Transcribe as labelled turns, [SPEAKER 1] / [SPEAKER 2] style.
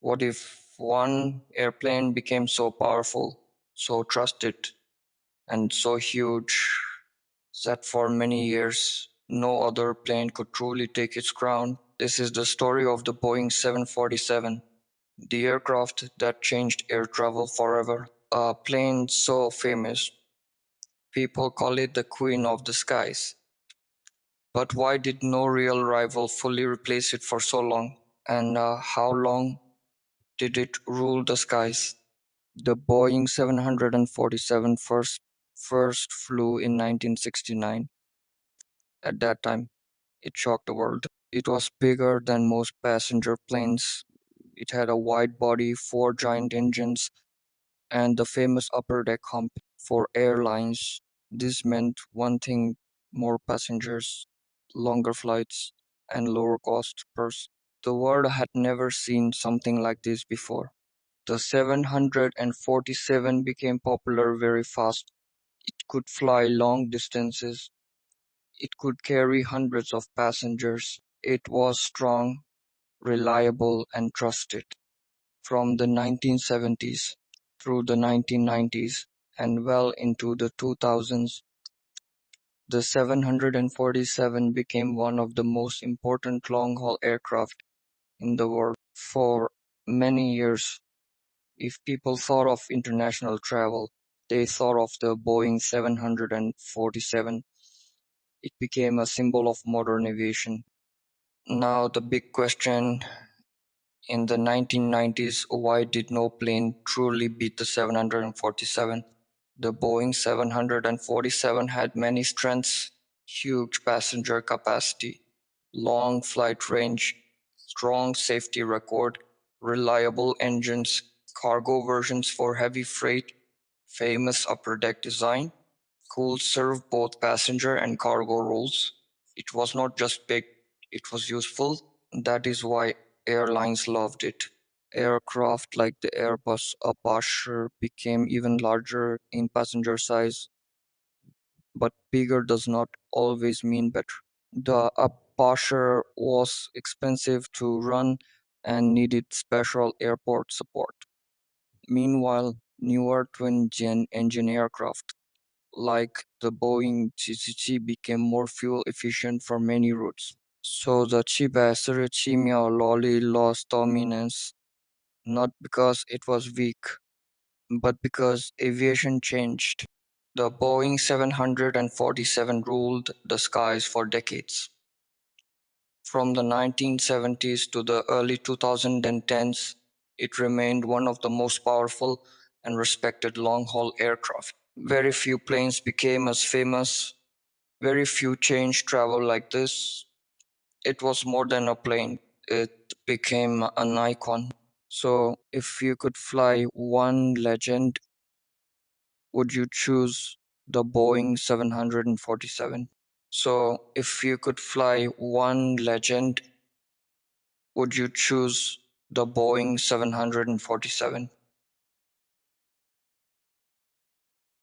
[SPEAKER 1] What if one airplane became so powerful, so trusted, and so huge that for many years no other plane could truly take its crown? This is the story of the Boeing 747, the aircraft that changed air travel forever. A plane so famous, people call it the Queen of the Skies. But why did no real rival fully replace it for so long? And how long did it rule the skies? The Boeing 747 first flew in 1969. At that time, it shocked the world. It was bigger than most passenger planes. It had a wide body, four giant engines, and the famous upper deck hump. For airlines, this meant one thing: more passengers, longer flights, and lower cost per. The world had never seen something like this before. The 747 became popular very fast. It could fly long distances. It could carry hundreds of passengers. It was strong, reliable, and trusted. From the 1970s through the 1990s and well into the 2000s, the 747 became one of the most important long-haul aircraft in the world. For many years, if people thought of international travel, they thought of the Boeing 747. It became a symbol of modern aviation. Now, the big question: in the 1990s, why did no plane truly beat the 747? The Boeing 747 had many strengths: huge passenger capacity, long flight range, strong safety record, reliable engines, cargo versions for heavy freight, famous upper deck design, could serve both passenger and cargo roles. It was not just big, it was useful. That is why airlines loved it. Aircraft like the Airbus Apache became even larger in passenger size, but bigger does not always mean better. The Apache was expensive to run and needed special airport support. Meanwhile, newer twin engine aircraft like the Boeing GCG became more fuel efficient for many routes. So the Chimia Lolly lost dominance not because it was weak, but because aviation changed. The Boeing 747 ruled the skies for decades. From the 1970s to the early 2010s, it remained one of the most powerful and respected long haul aircraft. Very few planes became as famous, very few changed travel like this. It was more than a plane, it became an icon. So, if you could fly one legend, would you choose the Boeing 747? So, if you could fly one legend, would you choose the Boeing 747?